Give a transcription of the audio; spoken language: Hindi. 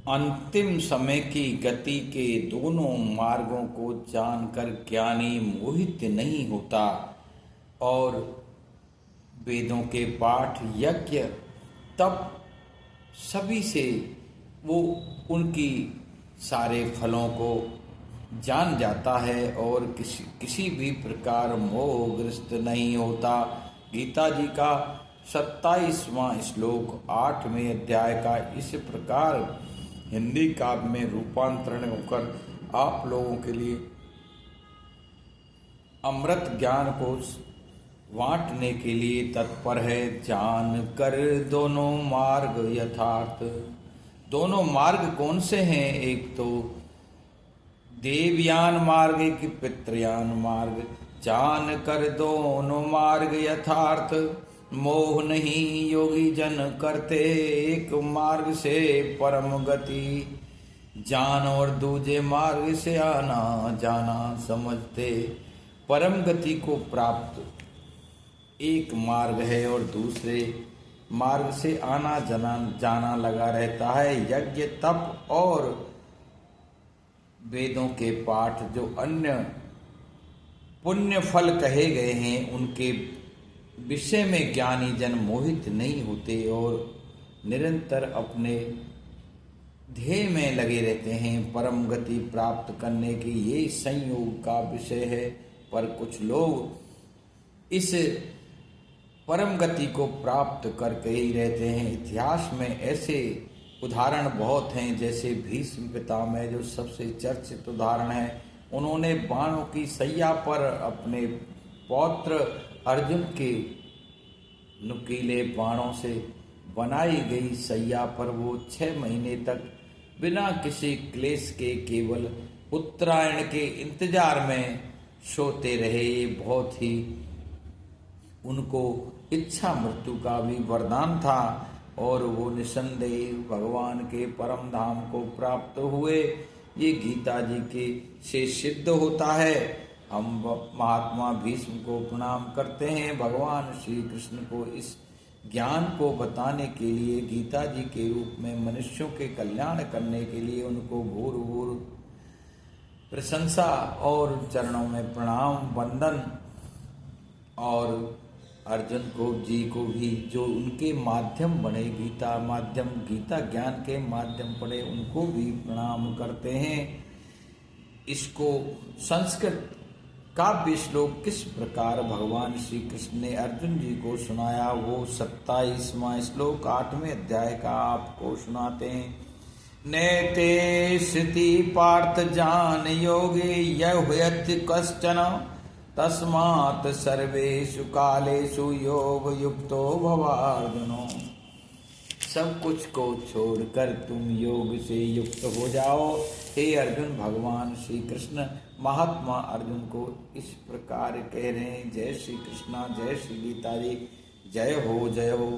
अंतिम समय की गति के दोनों मार्गों को जानकर ज्ञानी मोहित नहीं होता और वेदों के पाठ यज्ञ तप सभी से वो उनकी सारे फलों को जान जाता है और किसी भी प्रकार मोहग्रस्त नहीं होता। गीता जी का 27वां श्लोक 8वें अध्याय का इस प्रकार हिंदी काव्य में रूपांतरण होकर आप लोगों के लिए अमृत ज्ञान को बांटने के लिए तत्पर है। जान कर दोनों मार्ग यथार्थ। दोनों मार्ग कौन से हैं? एक तो देवयान मार्ग, एक पितृयान मार्ग। जान कर दोनों मार्ग यथार्थ, मोह नहीं योगी जन करते, एक मार्ग से परम गति। जान और दूजे मार्ग से आना जाना समझते। परम गति को प्राप्त एक मार्ग है और दूसरे मार्ग से आना जाना लगा रहता है। यज्ञ तप और वेदों के पाठ जो अन्य पुण्य फल कहे गए हैं उनके विषय में ज्ञानी जन मोहित नहीं होते और निरंतर अपने ध्येय में लगे रहते हैं। परम गति प्राप्त करने की ये संयोग का विषय है, पर कुछ लोग इस परम गति को प्राप्त करके ही रहते हैं। इतिहास में ऐसे उदाहरण बहुत हैं, जैसे भीष्म पितामह जो सबसे चर्चित उदाहरण है। उन्होंने बाणों की सैया पर अपने पौत्र अर्जुन के नुकीले बाणों से बनाई गई सैया पर वो 6 महीने तक बिना किसी क्लेश के केवल उत्तरायण के इंतजार में सोते रहे। ये बहुत ही उनको इच्छा मृत्यु का भी वरदान था और वो निसंदेह भगवान के परम धाम को प्राप्त हुए। ये गीता जी के से सिद्ध होता है। हम महात्मा भीष्म को प्रणाम करते हैं। भगवान श्री कृष्ण को इस ज्ञान को बताने के लिए, गीता जी के रूप में मनुष्यों के कल्याण करने के लिए उनको भूर भूर प्रशंसा और चरणों में प्रणाम वंदन। और अर्जुन को जी को भी जो उनके माध्यम बने, गीता ज्ञान के माध्यम पड़े, उनको भी प्रणाम करते हैं। इसको संस्कृत काव्य श्लोक किस प्रकार भगवान श्री कृष्ण ने अर्जुन जी को सुनाया, वो 27वां श्लोक 8वें अध्याय का आपको सुनाते हैं। नैते स्थिति पार्थ जान योगे यहुयति कश्चन, तस्मात् सर्वेषु कालेषु योग युक्तो भवार्जुनो। सब कुछ को छोड़कर तुम योग से युक्त हो जाओ। हे अर्जुन, भगवान श्री कृष्ण महात्मा अर्जुन को इस प्रकार कह रहे हैं। जय श्री कृष्णा, जय श्री गीता जी, जय हो जय हो।